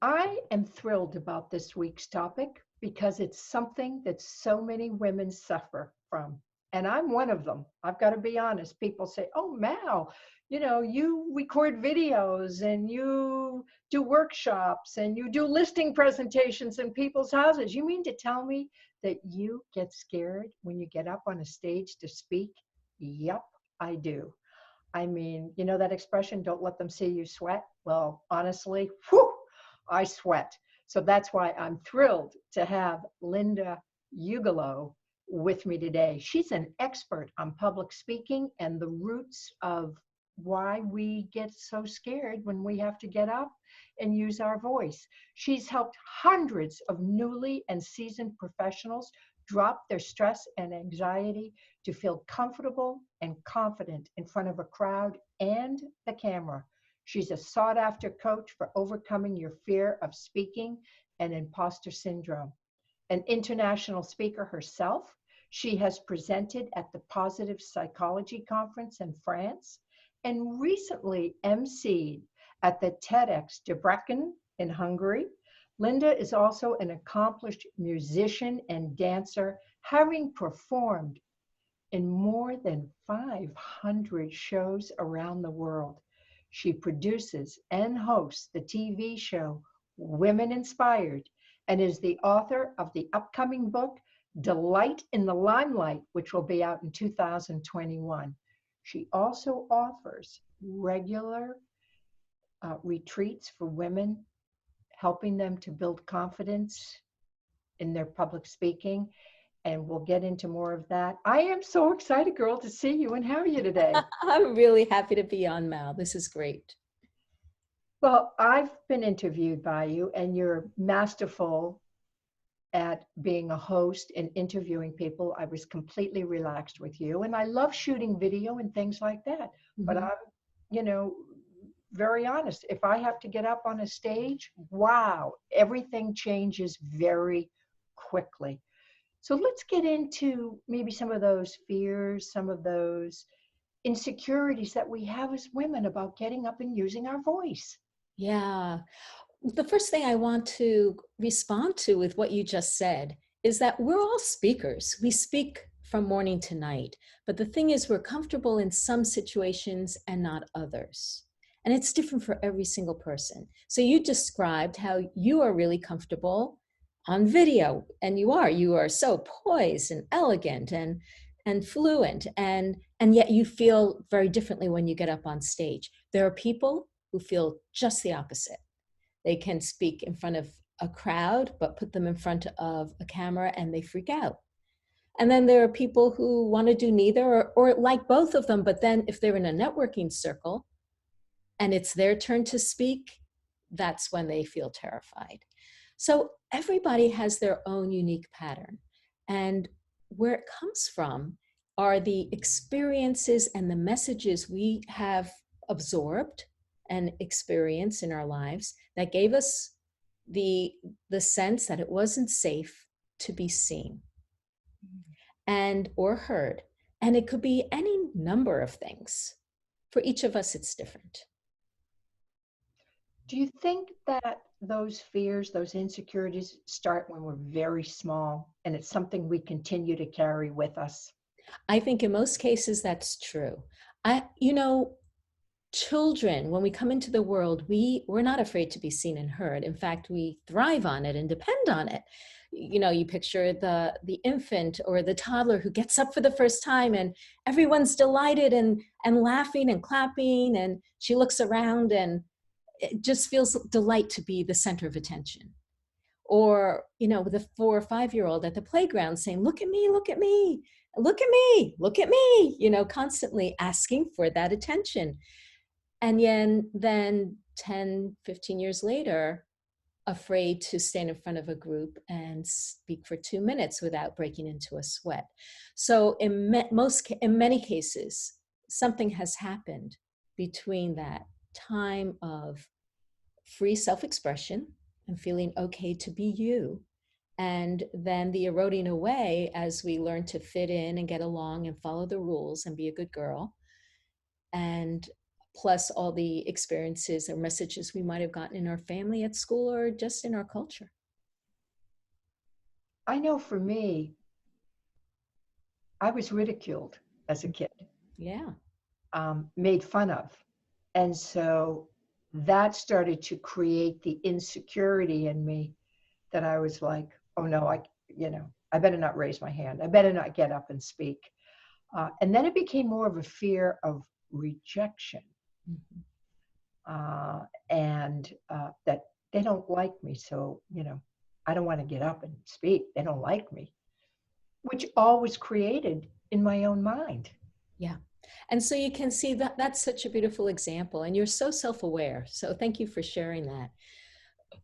I am thrilled about this week's topic because it's something that so many women suffer from. And I'm one of them. I've got to be honest. People say, "Oh, Mal, you record videos and you do workshops and you do listing presentations in people's houses. You mean to tell me that you get scared when you get up on a stage to speak?" Yep, I do. I mean, you know that expression, don't let them see you sweat? Well, honestly, whew, I sweat. So that's why I'm thrilled to have Linda Ugelow with me today. She's an expert on public speaking and the roots of why we get so scared when we have to get up and use our voice. She's helped hundreds of newly and seasoned professionals drop their stress and anxiety to feel comfortable and confident in front of a crowd and the camera. She's a sought after coach for overcoming your fear of speaking and imposter syndrome. An international speaker herself, she has presented at the Positive Psychology Conference in France and recently emceed at the TEDx Debrecen in Hungary. Linda is also an accomplished musician and dancer, having performed in more than 500 shows around the world. She produces and hosts the TV show Women Inspired and is the author of the upcoming book Delight in the Limelight, which will be out in 2021. She also offers regular retreats for women, helping them to build confidence in their public speaking, and we'll get into more of that. I am so excited, girl, to see you. And how are you today? I'm really happy to be on, Mal. This is great. Well, I've been interviewed by you, and you're masterful at being a host and interviewing people. I was completely relaxed with you, and I love shooting video and things like that. But Mhm. I'm, you know, very honest. If I have to get up on a stage, wow, everything changes very quickly. So let's get into maybe some of those fears, some of those insecurities that we have as women about getting up and using our voice. Yeah. The first thing I want to respond to with what you just said is that we're all speakers. We speak from morning to night. But the thing is, we're comfortable in some situations and not others. And it's different for every single person. So you described how you are really comfortable on video, and you are so poised and elegant and fluent, and yet you feel very differently when you get up on stage. There are people who feel just the opposite. They can speak in front of a crowd, but put them in front of a camera and they freak out. And then there are people who want to do neither or like both of them, but then if they're in a networking circle and it's their turn to speak, that's when they feel terrified. So everybody has their own unique pattern. And where it comes from are the experiences and the messages we have absorbed and experienced in our lives that gave us the sense that it wasn't safe to be seen and or heard. And it could be any number of things. For each of us, it's different. Do you think that those fears, those insecurities start when we're very small and it's something we continue to carry with us? I think in most cases that's true. Children, when we come into the world, we're not afraid to be seen and heard. In fact, we thrive on it and depend on it. You picture the infant or the toddler who gets up for the first time and everyone's delighted and laughing and clapping, and she looks around and it just feels delight to be the center of attention. Or with a 4 or 5-year-old at the playground saying, look at me, look at me, look at me, look at me, constantly asking for that attention. And then 10, 15 years later, afraid to stand in front of a group and speak for 2 minutes without breaking into a sweat. So in many cases, something has happened between that time of free self-expression and feeling okay to be you, and then the eroding away as we learn to fit in and get along and follow the rules and be a good girl, and plus all the experiences or messages we might have gotten in our family, at school, or just in our culture. I know for me, I was ridiculed as a kid, Yeah. made fun of. And so that started to create the insecurity in me that I was like, oh no, I better not raise my hand. I better not get up and speak. And then it became more of a fear of rejection, and that they don't like me. So, I don't want to get up and speak. They don't like me, which all was created in my own mind. Yeah. And so you can see that that's such a beautiful example, and you're so self-aware. So thank you for sharing that.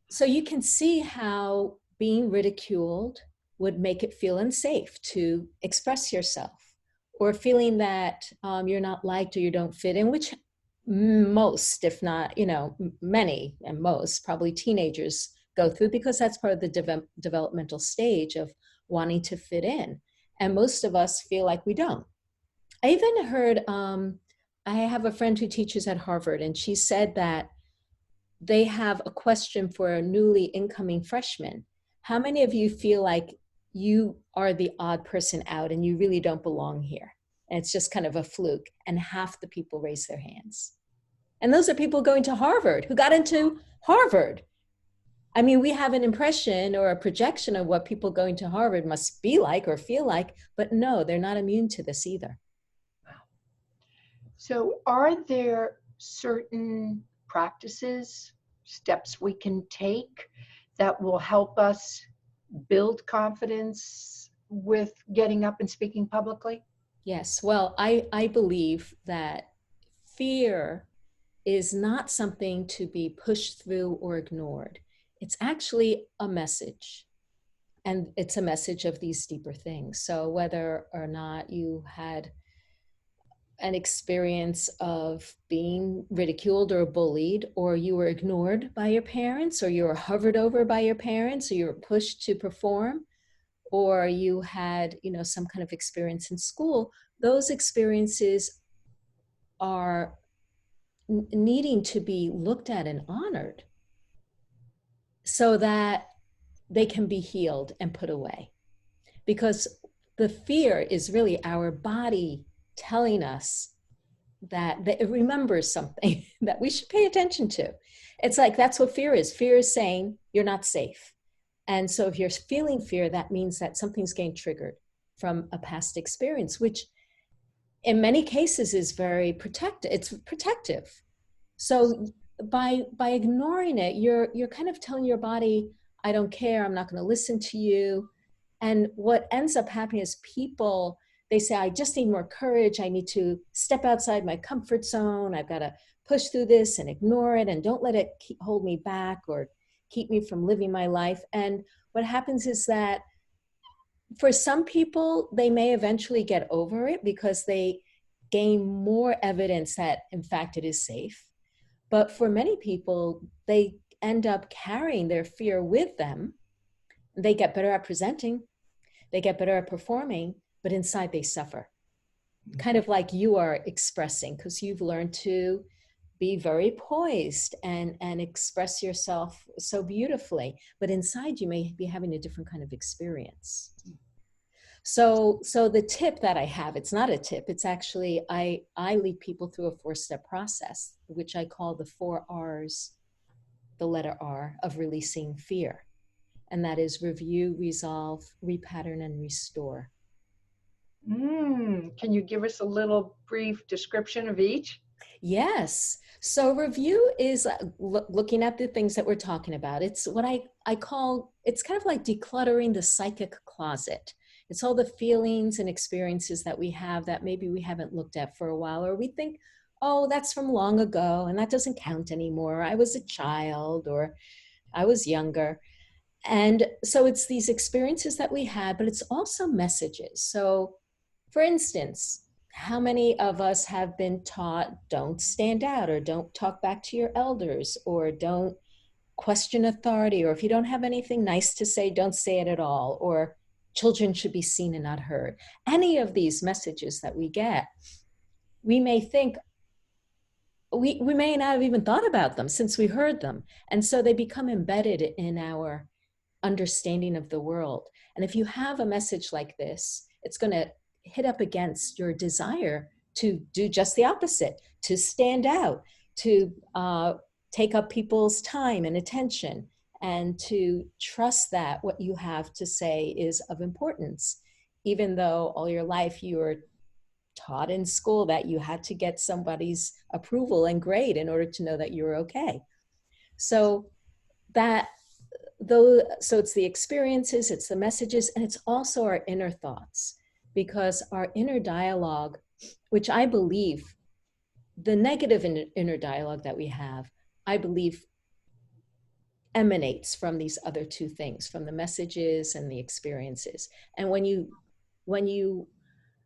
So you can see how being ridiculed would make it feel unsafe to express yourself, or feeling that you're not liked or you don't fit in, which most, if not, many and most, probably teenagers go through, because that's part of the developmental stage of wanting to fit in. And most of us feel like we don't. I even heard, I have a friend who teaches at Harvard, and she said that they have a question for a newly incoming freshman. How many of you feel like you are the odd person out and you really don't belong here? And it's just kind of a fluke. And half the people raise their hands. And those are people going to Harvard, who got into Harvard. I mean, we have an impression or a projection of what people going to Harvard must be like or feel like, but no, they're not immune to this either. So, are there certain practices, steps we can take that will help us build confidence with getting up and speaking publicly? Yes. Well, I believe that fear is not something to be pushed through or ignored. It's actually a message. And it's a message of these deeper things. So whether or not you had an experience of being ridiculed or bullied, or you were ignored by your parents, or you were hovered over by your parents, or you were pushed to perform, or you had, some kind of experience in school, those experiences are needing to be looked at and honored so that they can be healed and put away. Because the fear is really our body telling us that it remembers something that we should pay attention to. It's like, that's what fear is. Fear is saying you're not safe. And so if you're feeling fear, that means that something's getting triggered from a past experience, which in many cases is very protective. It's protective. So by ignoring it, you're kind of telling your body, I don't care, I'm not going to listen to you. And what ends up happening is people, they say, I just need more courage. I need to step outside my comfort zone. I've got to push through this and ignore it, and don't let it hold me back or keep me from living my life. And what happens is that for some people, they may eventually get over it because they gain more evidence that, in fact, it is safe. But for many people, they end up carrying their fear with them. They get better at presenting, they get better at performing, but inside they suffer. Kind of like you are expressing, because you've learned to be very poised and express yourself so beautifully, but inside you may be having a different kind of experience. So the tip that I have, it's not a tip, it's actually, I lead people through a 4-step process, which I call the 4 R's, the letter R, of releasing fear. And that is review, resolve, repattern, and restore. Can you give us a little brief description of each? Yes. So review is looking at the things that we're talking about. It's what I call, it's kind of like decluttering the psychic closet. It's all the feelings and experiences that we have that maybe we haven't looked at for a while, or we think, oh, that's from long ago and that doesn't count anymore. I was a child, or I was younger. And so it's these experiences that we had, but it's also messages. So for instance, how many of us have been taught, don't stand out, or don't talk back to your elders, or don't question authority, or if you don't have anything nice to say, don't say it at all, or children should be seen and not heard. Any of these messages that we get, we may think, we may not have even thought about them since we heard them. And so they become embedded in our understanding of the world. And if you have a message like this, it's going to hit up against your desire to do just the opposite, to stand out, to take up people's time and attention, and to trust that what you have to say is of importance, even though all your life you were taught in school that you had to get somebody's approval and grade in order to know that you were okay. So that though, so it's the experiences, it's the messages, and it's also our inner thoughts, because our inner dialogue, which I believe the negative inner dialogue that we have, I believe emanates from these other two things, from the messages and the experiences. And when you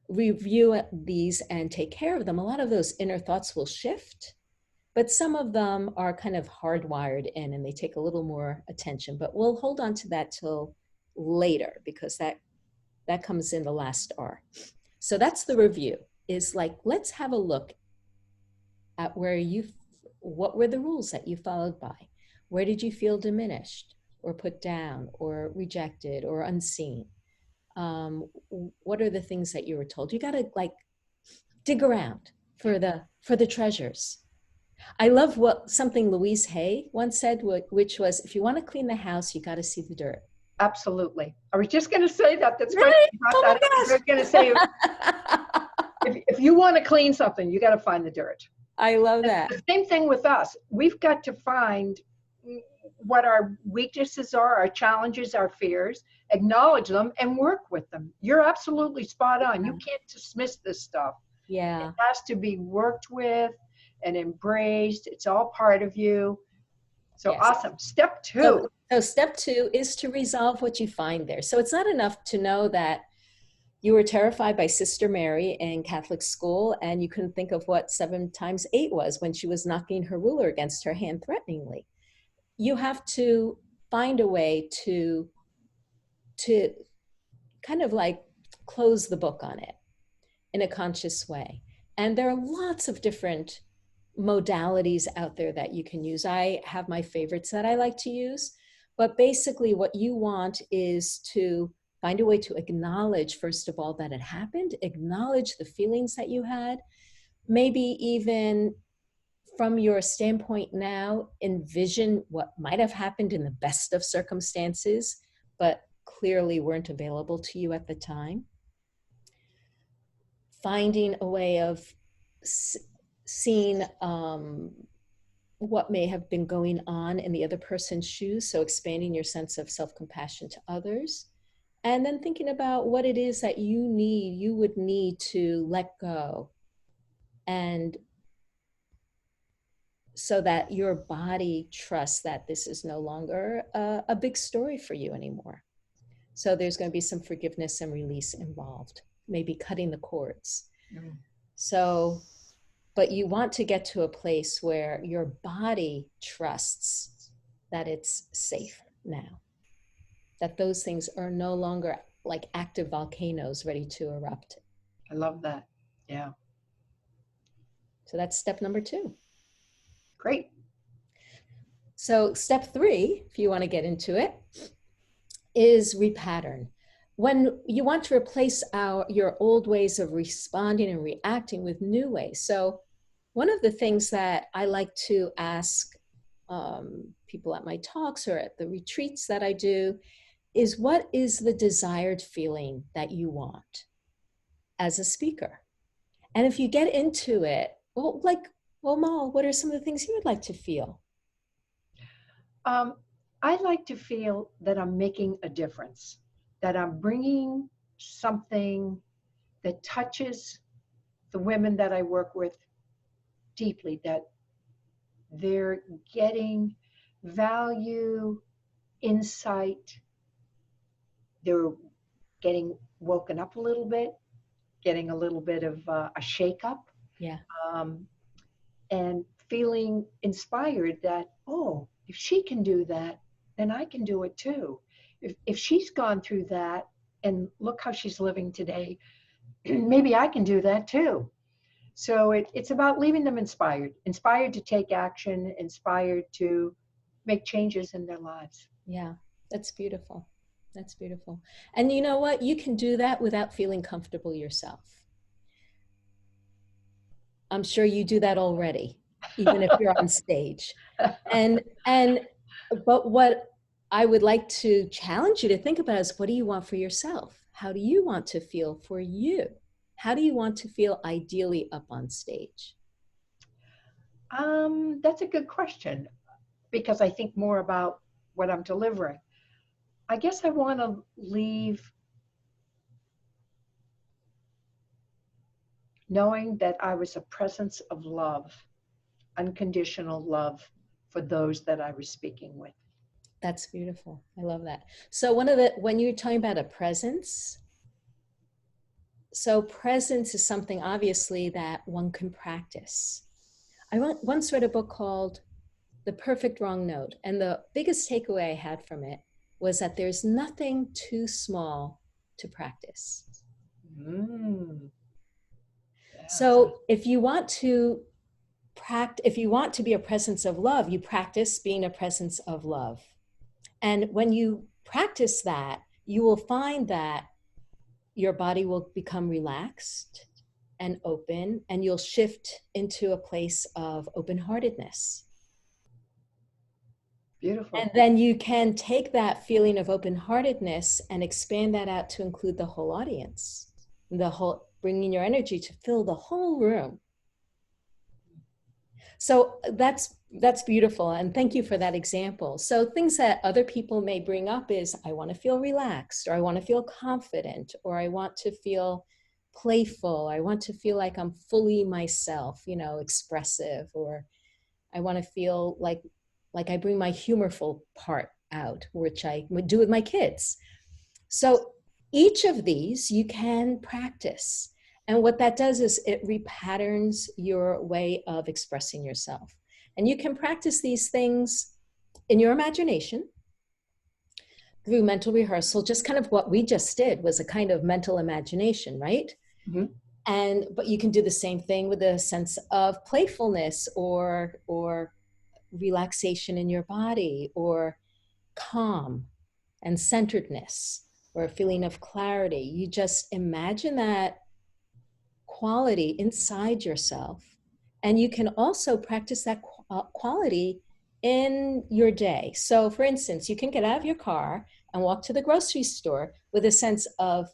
review these and take care of them, a lot of those inner thoughts will shift, but some of them are kind of hardwired in and they take a little more attention. But we'll hold on to that till later, because that comes in the last R. So that's the review, is like, let's have a look at what were the rules that you followed by? Where did you feel diminished or put down or rejected or unseen? What are the things that you were told? You got to like dig around for the treasures. I love what something Louise Hay once said, which was, if you want to clean the house, you got to see the dirt. Absolutely. I was just going to say that. That's really? funny. Oh my gosh. I was going to say, if you want to clean something, you got to find the dirt. I love that. The same thing with us. We've got to find what our weaknesses are, our challenges, our fears, acknowledge them and work with them. You're absolutely spot on. You can't dismiss this stuff. Yeah. It has to be worked with and embraced. It's all part of you. So yes. Awesome. Step two. So step two is to resolve what you find there. So it's not enough to know that you were terrified by Sister Mary in Catholic school and you couldn't think of what 7 times 8 was when she was knocking her ruler against her hand threateningly. You have to find a way to kind of like close the book on it in a conscious way. And there are lots of different modalities out there that you can use. I have my favorites that I like to use, but basically what you want is to find a way to acknowledge, first of all, that it happened, acknowledge the feelings that you had, maybe even from your standpoint now, envision what might have happened in the best of circumstances, but clearly weren't available to you at the time. Finding a way of seeing what may have been going on in the other person's shoes, so expanding your sense of self-compassion to others. And then thinking about what it is that you would need to let go, and so that your body trusts that this is no longer a big story for you anymore. So there's going to be some forgiveness and release involved, maybe cutting the cords. Mm. So, but you want to get to a place where your body trusts that it's safe now, that those things are no longer like active volcanoes ready to erupt. I love that. Yeah. So that's step number 2. Great. So step 3, if you want to get into it, is repattern. When you want to replace your old ways of responding and reacting with new ways. So one of the things that I like to ask people at my talks or at the retreats that I do is, what is the desired feeling that you want as a speaker? And if you get into it, well, Mal, what are some of the things you would like to feel? I like to feel that I'm making a difference, that I'm bringing something that touches the women that I work with deeply, that they're getting value, insight, they're getting woken up a little bit, getting a little bit of a shake-up. Yeah. And feeling inspired that, oh, if she can do that, then I can do it too. If she's gone through that and look how she's living today, maybe I can do that too. So it's about leaving them inspired to take action, inspired to make changes in their lives. Yeah, that's beautiful. That's beautiful. And you know what? You can do that without feeling comfortable yourself. I'm sure you do that already, even if you're on stage. And but what I would like to challenge you to think about is, what do you want for yourself? How do you want to feel for you? How do you want to feel ideally up on stage? That's a good question, because I think more about what I'm delivering. I guess I want to leave knowing that I was a presence of love, unconditional love for those that I was speaking with. That's beautiful. I love that. So when you're talking about a presence, so presence is something obviously that one can practice. I once read a book called The Perfect Wrong Note, and the biggest takeaway I had from it was that there's nothing too small to practice. Mm, yes. So if you want to be a presence of love, you practice being a presence of love. And when you practice that, you will find that your body will become relaxed and open, and you'll shift into a place of open-heartedness. Beautiful. And then you can take that feeling of open-heartedness and expand that out to include the whole audience, bringing your energy to fill the whole room. So that's beautiful, and thank you for that example. So things that other people may bring up is, I want to feel relaxed, or I want to feel confident, or I want to feel playful, I want to feel like I'm fully myself, expressive, or I want to feel like I bring my humorful part out, which I would do with my kids. So each of these you can practice. And what that does is it repatterns your way of expressing yourself. And you can practice these things in your imagination through mental rehearsal. Just kind of what we just did was a kind of mental imagination, right? Mm-hmm. But you can do the same thing with a sense of playfulness or relaxation in your body, or calm and centeredness, or a feeling of clarity. You just imagine that quality inside yourself. And you can also practice that quality in your day. So for instance, you can get out of your car and walk to the grocery store with a sense of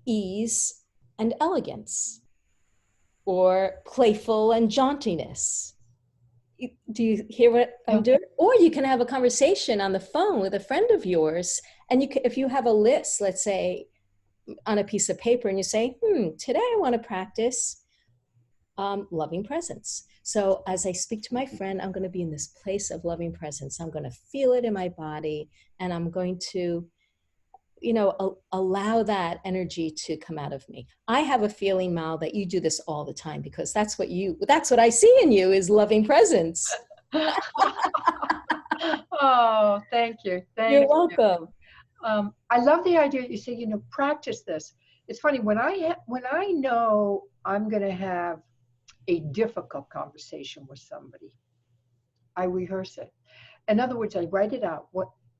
ease and elegance, or playful and jauntiness. Do you hear what I'm doing? Or you can have a conversation on the phone with a friend of yours, and if you have a list, let's say on a piece of paper, and you say, today I want to practice loving presence. So as I speak to my friend, I'm going to be in this place of loving presence. I'm going to feel it in my body, and I'm going to allow that energy to come out of me. I have a feeling, Mal, that you do this all the time, because that's what I see in you, is loving presence. Oh, thank you. You're welcome. I love the idea you say, practice this. It's funny, when I know I'm going to have a difficult conversation with somebody, I rehearse it. In other words, I write it out,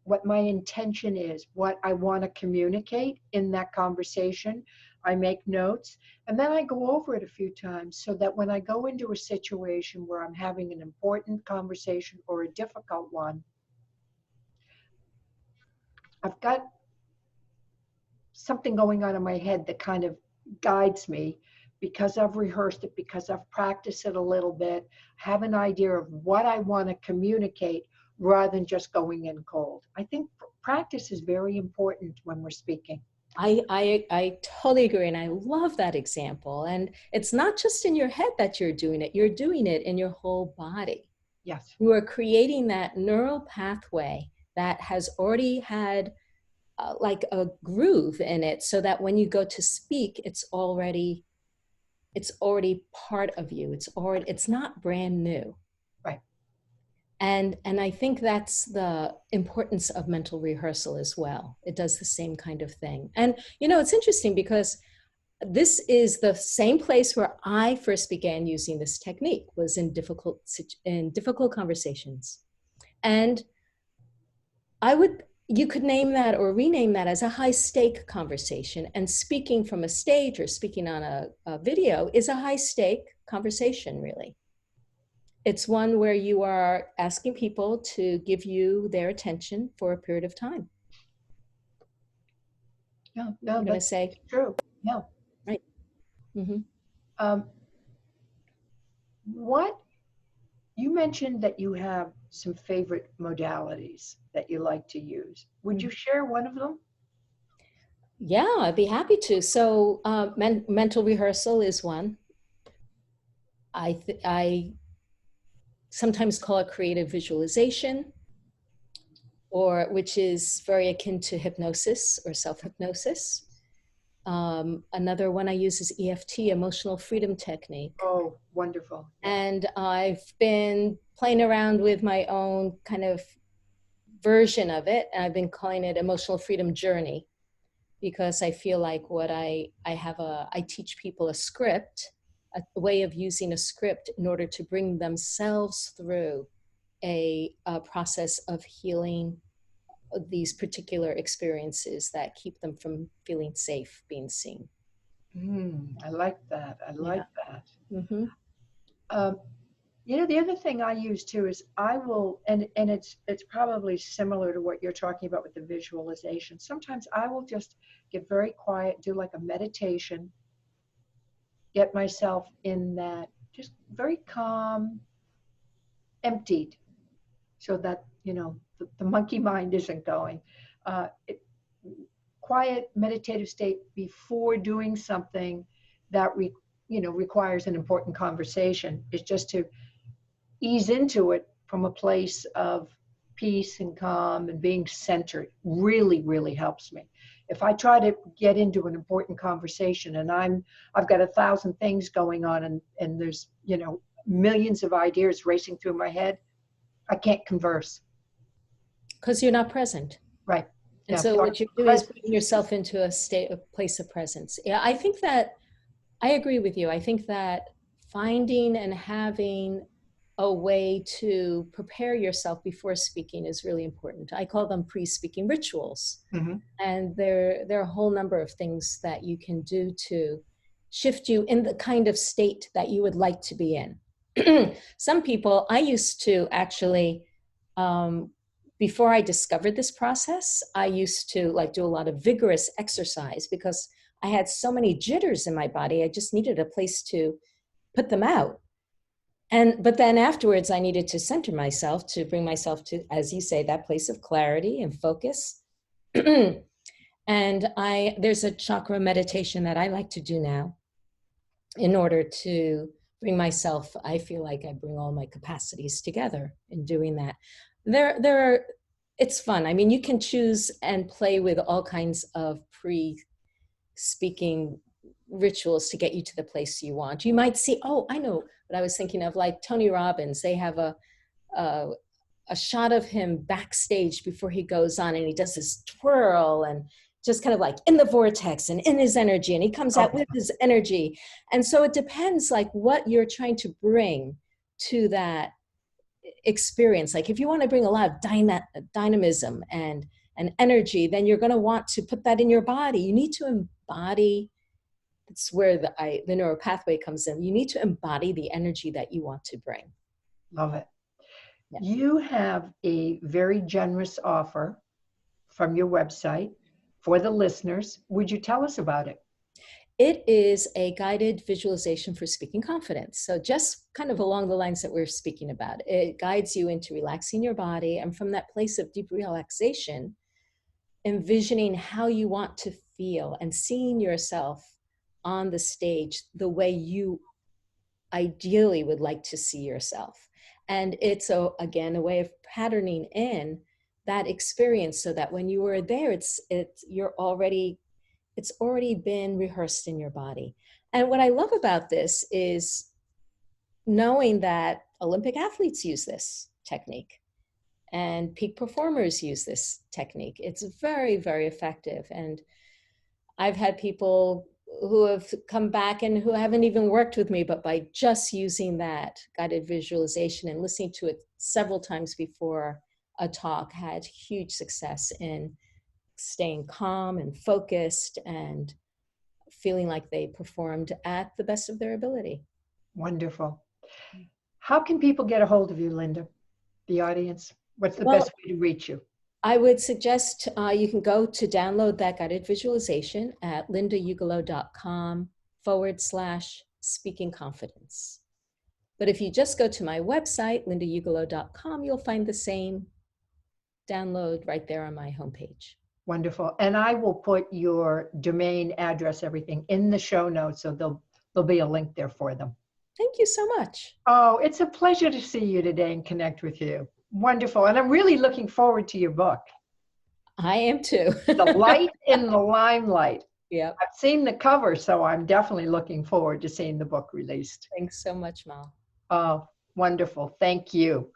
what my intention is, what I want to communicate in that conversation. I make notes, and then I go over it a few times, so that when I go into a situation where I'm having an important conversation or a difficult one, I've got something going on in my head that kind of guides me, because I've rehearsed it, because I've practiced it a little bit, have an idea of what I want to communicate, rather than just going in cold. I think practice is very important when we're speaking. I totally agree, and I love that example. And it's not just in your head that you're doing it in your whole body. Yes. You are creating that neural pathway that has already had like a groove in it, so that when you go to speak, it's already part of you. It's not brand new. Right. And I think that's the importance of mental rehearsal as well. It does the same kind of thing. And it's interesting, because this is the same place where I first began using this technique, was in difficult conversations. And you could name that or rename that as a high stake conversation. And speaking from a stage or speaking on a video is a high stake conversation, really. It's one where you are asking people to give you their attention for a period of time. No, You're going to say, true. Yeah. right. Mm-hmm. What you mentioned that you have some favorite modalities that you like to use. Would you share one of them? Yeah, I'd be happy to. So mental rehearsal is one. I sometimes call it creative visualization, or which is very akin to hypnosis or self-hypnosis. Another one I use is EFT, emotional freedom technique. Oh, wonderful. And I've been playing around with my own kind of version of it, and I've been calling it emotional freedom journey, because I feel like I teach people a script, a way of using a script in order to bring themselves through a process of healing these particular experiences that keep them from feeling safe being seen. I like that. I like that. Mm-hmm. The other thing I use too is I will, and it's probably similar to what you're talking about with the visualization. Sometimes I will just get very quiet, do like a meditation, get myself in that just very calm, emptied, so that the monkey mind isn't going. Quiet meditative state before doing something that requires an important conversation is just to ease into it from a place of peace and calm and being centered. Really, really helps me. If I try to get into an important conversation and I've got 1,000 things going on and there's millions of ideas racing through my head, I can't converse. Because you're not present. Right. And so what you're doing is putting yourself into a place of presence. Yeah, I think that I agree with you. I think that finding and having a way to prepare yourself before speaking is really important. I call them pre-speaking rituals. Mm-hmm. And there are a whole number of things that you can do to shift you in the kind of state that you would like to be in. Some people, I used to actually, before I discovered this process, I used to do a lot of vigorous exercise because I had so many jitters in my body. I just needed a place to put them out. But then afterwards, I needed to center myself, to bring myself to, as you say, that place of clarity and focus. And there's a chakra meditation that I like to do now in order to bring myself, I feel like I bring all my capacities together in doing that. It's fun. I mean, you can choose and play with all kinds of pre-speaking rituals to get you to the place you want. You might see, oh, I know what I was thinking of, like Tony Robbins. They have a shot of him backstage before he goes on, and he does this twirl and just kind of like in the vortex and in his energy, and he comes out with his energy. And so it depends like what you're trying to bring to that experience. Like if you want to bring a lot of dynamism and energy, then you're going to want to put that in your body. You need to embody. That's where the neuropathway comes in. You need to embody the energy that you want to bring. Love it. Yeah. You have a very generous offer from your website for the listeners. Would you tell us about it? It is a guided visualization for speaking confidence. So just kind of along the lines that we're speaking about, it guides you into relaxing your body, and from that place of deep relaxation, envisioning how you want to feel and seeing yourself on the stage the way you ideally would like to see yourself. And it's again a way of patterning in that experience so that when you are there, it's already been rehearsed in your body. And what I love about this is knowing that Olympic athletes use this technique and peak performers use this technique. It's very, very effective. And I've had people who have come back and who haven't even worked with me, but by just using that guided visualization and listening to it several times before a talk had huge success in staying calm and focused and feeling like they performed at the best of their ability. Wonderful. How can people get a hold of you, Linda? The audience? What's the Well, best way to reach you? I would suggest you can go to download that guided visualization at lindaugelow.com/speaking confidence. But if you just go to my website, lindaugelow.com, you'll find the same download right there on my homepage. Wonderful. And I will put your domain address, everything in the show notes, so there'll be a link there for them. Thank you so much. Oh, it's a pleasure to see you today and connect with you. Wonderful. And I'm really looking forward to your book. I am too. The Light in the Limelight. Yep. I've seen the cover, so I'm definitely looking forward to seeing the book released. Thanks so much, Mal. Oh, wonderful. Thank you.